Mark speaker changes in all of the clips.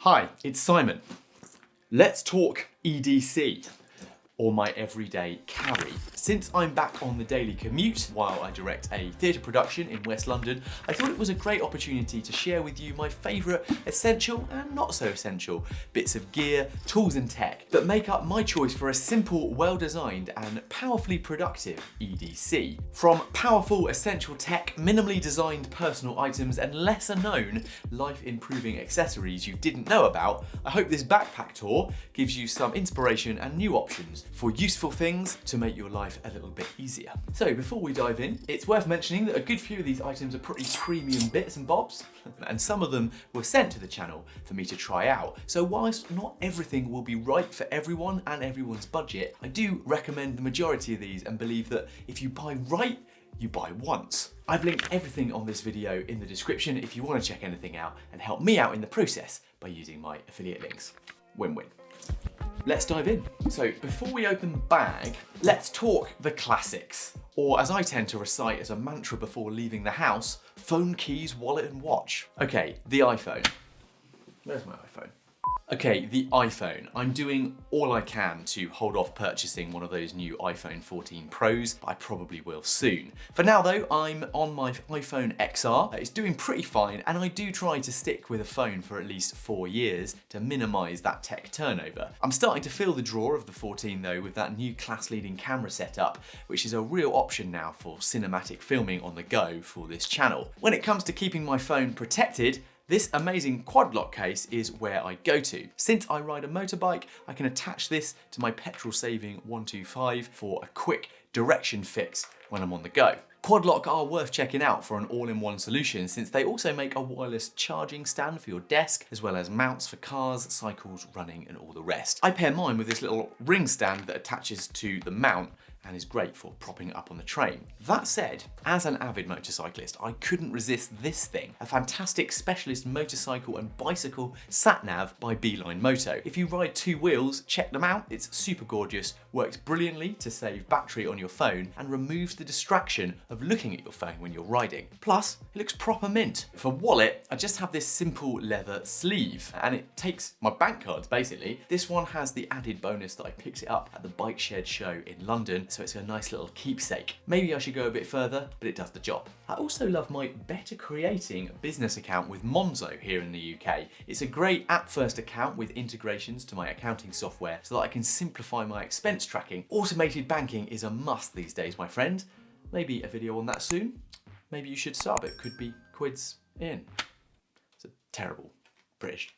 Speaker 1: Hi, it's Simon. Let's talk EDC, or my everyday carry. Since I'm back on the daily commute while I direct a theatre production in West London, I thought it was a great opportunity to share with you my favourite essential and not so essential bits of gear, tools and tech that make up my choice for a simple, well-designed and powerfully productive EDC. From powerful essential tech, minimally designed personal items and lesser known life-improving accessories you didn't know about, I hope this backpack tour gives you some inspiration and new options for useful things to make your life a little bit easier. So before we dive in, it's worth mentioning that a good few of these items are pretty premium bits and bobs, and some of them were sent to the channel for me to try out. So whilst not everything will be right for everyone and everyone's budget, I do recommend the majority of these and believe that if you buy right, you buy once. I've linked everything on this video in the description if you want to check anything out and help me out in the process by using my affiliate links. Win-win. Let's dive in. So before we open the bag, let's talk the classics. Or as I tend to recite as a mantra before leaving the house, phone, keys, wallet and watch. Okay, the iPhone. Where's my iPhone? Okay, the iPhone. I'm doing all I can to hold off purchasing one of those new iPhone 14 Pros, but I probably will soon. For now though, I'm on my iPhone XR. It's doing pretty fine, and I do try to stick with a phone for at least 4 years to minimize that tech turnover. I'm starting to feel the draw of the 14 though with that new class-leading camera setup, which is a real option now for cinematic filming on the go for this channel. When it comes to keeping my phone protected, this amazing Quadlock case is where I go to. Since I ride a motorbike, I can attach this to my petrol-saving 125 for a quick direction fix when I'm on the go. Quadlock are worth checking out for an all-in-one solution, since they also make a wireless charging stand for your desk, as well as mounts for cars, cycles, running and all the rest. I pair mine with this little ring stand that attaches to the mount and is great for propping it up on the train. That said, as an avid motorcyclist, I couldn't resist this thing, a fantastic specialist motorcycle and bicycle sat-nav by Beeline Moto. If you ride two wheels, check them out. It's super gorgeous, works brilliantly to save battery on your phone, and removes the distraction of looking at your phone when you're riding. Plus, it looks proper mint. For wallet, I just have this simple leather sleeve, and it takes my bank cards basically. This one has the added bonus that I picked it up at the Bike Shed show in London, so it's a nice little keepsake. Maybe I should go a bit further, but it does the job. I also love my Better Creating business account with Monzo here in the UK. It's a great app-first account with integrations to my accounting software so that I can simplify my expense tracking. Automated banking is a must these days, my friend. Maybe a video on that soon. Maybe you should sub, it could be quids in. It's a terrible British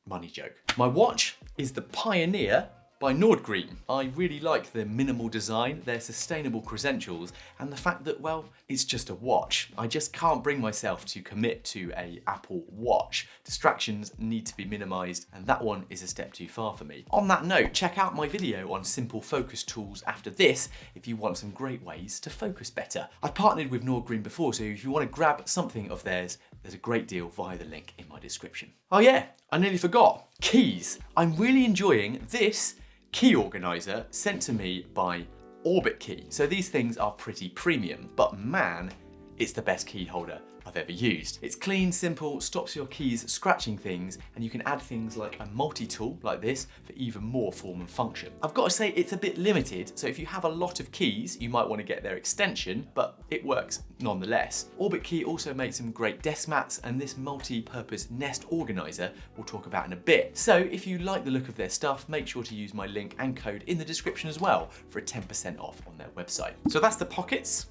Speaker 1: money joke. My watch is the Pioneer by Nordgreen. I really like their minimal design, their sustainable credentials, and the fact that, well, it's just a watch. I just can't bring myself to commit to an Apple Watch. Distractions need to be minimized, and that one is a step too far for me. On that note, check out my video on simple focus tools after this if you want some great ways to focus better. I've partnered with Nordgreen before, so if you want to grab something of theirs, there's a great deal via the link in my description. Oh yeah, I nearly forgot. Keys. I'm really enjoying this key organizer sent to me by Orbit Key. So these things are pretty premium, but man, it's the best key holder I've ever used. It's clean, simple, stops your keys scratching things, and you can add things like a multi-tool like this for even more form and function. I've got to say it's a bit limited, so if you have a lot of keys, you might want to get their extension, but it works nonetheless. Orbit Key also makes some great desk mats, and this multi-purpose nest organizer we'll talk about in a bit. So if you like the look of their stuff, make sure to use my link and code in the description as well for a 10% off on their website. So that's the pockets.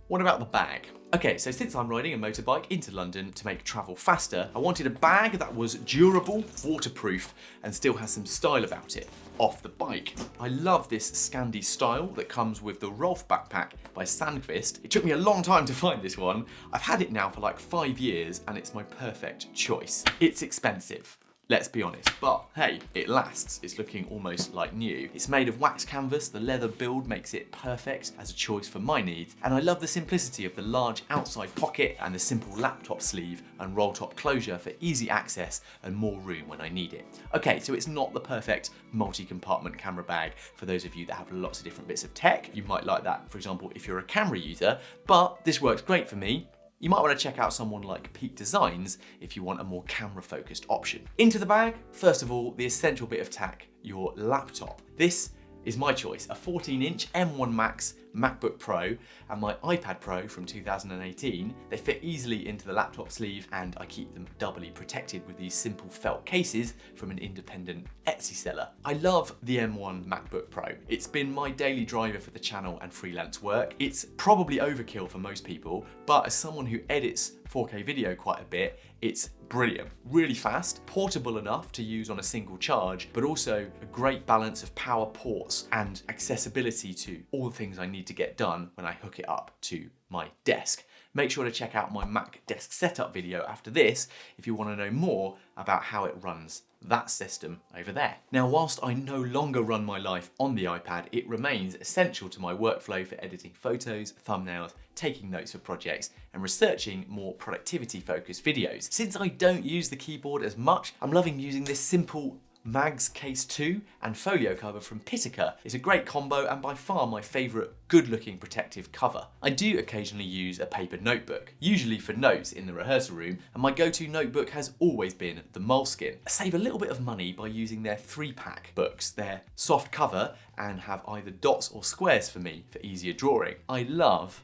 Speaker 1: What about the bag? Okay, so since I'm riding a motorbike into London to make travel faster, I wanted a bag that was durable, waterproof, and still has some style about it off the bike. I love this Scandi style that comes with the Rolf backpack by Sandqvist. It took me a long time to find this one. I've had it now for like 5 years, and it's my perfect choice. It's expensive, let's be honest, but hey, it lasts. It's looking almost like new. It's made of wax canvas. The leather build makes it perfect as a choice for my needs, and I love the simplicity of the large outside pocket and the simple laptop sleeve and roll top closure for easy access and more room when I need it. Okay, so it's not the perfect multi-compartment camera bag for those of you that have lots of different bits of tech. You might like that, for example, if you're a camera user, but this works great for me. you might want to check out someone like Peak Designs if you want a more camera-focused option. Into the bag, first of all, the essential bit of tech, your laptop. This is my choice, a 14-inch M1 Max MacBook Pro and my iPad Pro from 2018. They fit easily into the laptop sleeve and I keep them doubly protected with these simple felt cases from an independent Etsy seller. I love the M1 MacBook Pro. It's been my daily driver for the channel and freelance work. It's probably overkill for most people, but as someone who edits 4K video quite a bit, it's brilliant. Really fast, portable enough to use on a single charge, but also a great balance of power ports and accessibility to all the things I need to get done when I hook it up to my desk. Make sure to check out my Mac desk setup video after this if you want to know more about how it runs that system over there. Now, whilst I no longer run my life on the iPad, it remains essential to my workflow for editing photos, thumbnails, taking notes for projects, and researching more productivity-focused videos. Since I don't use the keyboard as much, I'm loving using this simple Mags Case 2 and folio cover from Pitica. It's a great combo and by far my favourite good-looking protective cover. I do occasionally use a paper notebook, usually for notes in the rehearsal room, and my go-to notebook has always been the Moleskine. I save a little bit of money by using their 3-pack books. They're soft cover and have either dots or squares for me for easier drawing. I love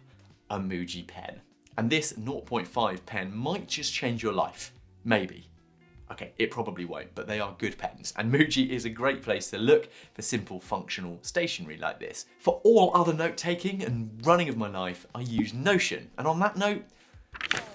Speaker 1: a Muji pen, and this 0.5 pen might just change your life. Maybe. Okay, it probably won't, but they are good pens, and Muji is a great place to look for simple functional stationery like this. For all other note-taking and running of my life, I use Notion, and on that note,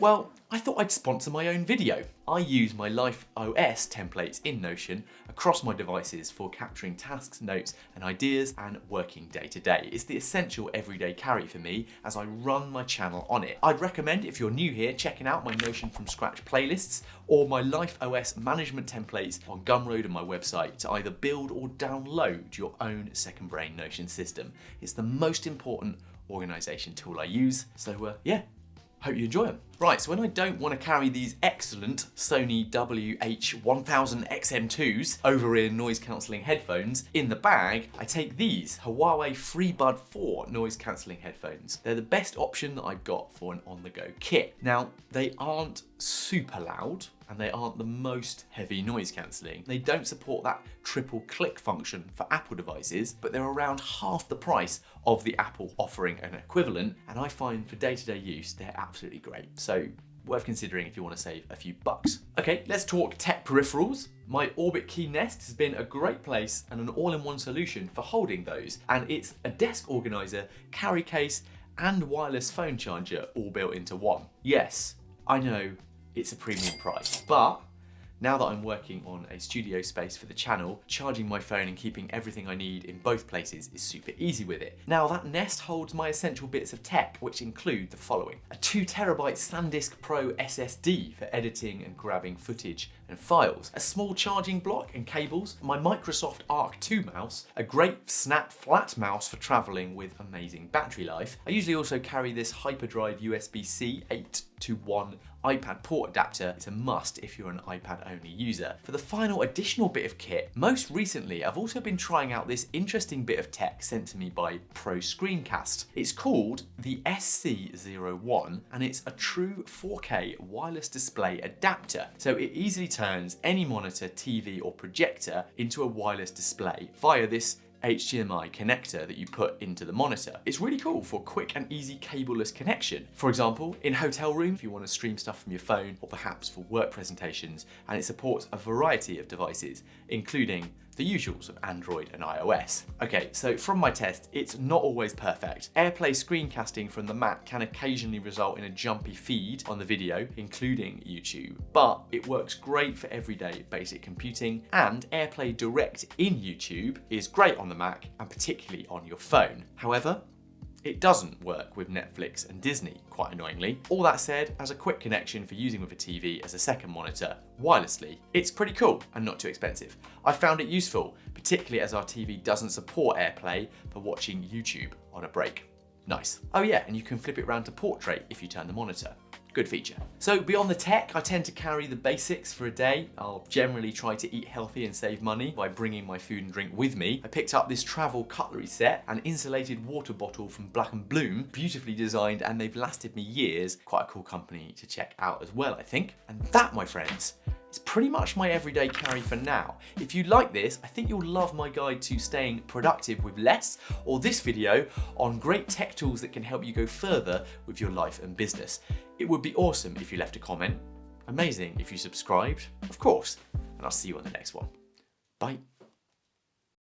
Speaker 1: well, I thought I'd sponsor my own video. I use my Life OS templates in Notion across my devices for capturing tasks, notes, and ideas and working day to day. It's the essential everyday carry for me as I run my channel on it. I'd recommend, if you're new here, checking out my Notion from scratch playlists or my Life OS management templates on Gumroad and my website to either build or download your own second brain Notion system. It's the most important organization tool I use, so yeah. Hope you enjoy them. Right, so when I don't want to carry these excellent Sony WH-1000XM2s over-ear noise cancelling headphones in the bag, I take these Huawei FreeBud 4 noise cancelling headphones. They're the best option that I've got for an on-the-go kit. Now, they aren't super loud, and they aren't the most heavy noise cancelling. They don't support that triple click function for Apple devices, but they're around half the price of the Apple offering an equivalent, and I find for day-to-day use, they're absolutely great. So worth considering if you want to save a few bucks. Okay, let's talk tech peripherals. My Orbit Key Nest has been a great place and an all-in-one solution for holding those, and it's a desk organizer, carry case, and wireless phone charger all built into one. Yes, I know, it's a premium price, but now that I'm working on a studio space for the channel, charging my phone and keeping everything I need in both places is super easy with it. Now that Nest holds my essential bits of tech, which include the following: a 2TB SanDisk Pro SSD for editing and grabbing footage and files, a small charging block and cables, my Microsoft Arc 2 mouse, a great snap flat mouse for traveling with amazing battery life. I usually also carry this Hyperdrive USB-C 8-to-1 iPad port adapter. It's a must if you're an iPad only user. For the final additional bit of kit, most recently I've also been trying out this interesting bit of tech sent to me by Pro Screencast. It's called the SC01 and it's a true 4K wireless display adapter. So it easily turns any monitor, TV or projector into a wireless display via this HDMI connector that you put into the monitor. It's really cool for quick and easy cableless connection. For example, in hotel room, if you want to stream stuff from your phone, or perhaps for work presentations, and it supports a variety of devices, including the usuals of Android and iOS. Okay, so from my test, it's not always perfect. AirPlay screencasting from the Mac can occasionally result in a jumpy feed on the video, including YouTube, but it works great for everyday basic computing, and AirPlay Direct in YouTube is great on the Mac and particularly on your phone. However, it doesn't work with Netflix and Disney, quite annoyingly. All that said, as a quick connection for using with a TV as a second monitor wirelessly, it's pretty cool and not too expensive. I found it useful, particularly as our TV doesn't support AirPlay for watching YouTube on a break. Nice. Oh yeah, and you can flip it around to portrait if you turn the monitor. Good feature. So beyond the tech, I tend to carry the basics for a day. I'll generally try to eat healthy and save money by bringing my food and drink with me. I picked up this travel cutlery set, an insulated water bottle from Black & Bloom, beautifully designed, and they've lasted me years. Quite a cool company to check out as well, I think. And that, my friends, is pretty much my everyday carry for now. If you like this, I think you'll love my guide to staying productive with less, or this video on great tech tools that can help you go further with your life and business. It would be awesome if you left a comment. Amazing if you subscribed, of course, and I'll see you on the next one. Bye.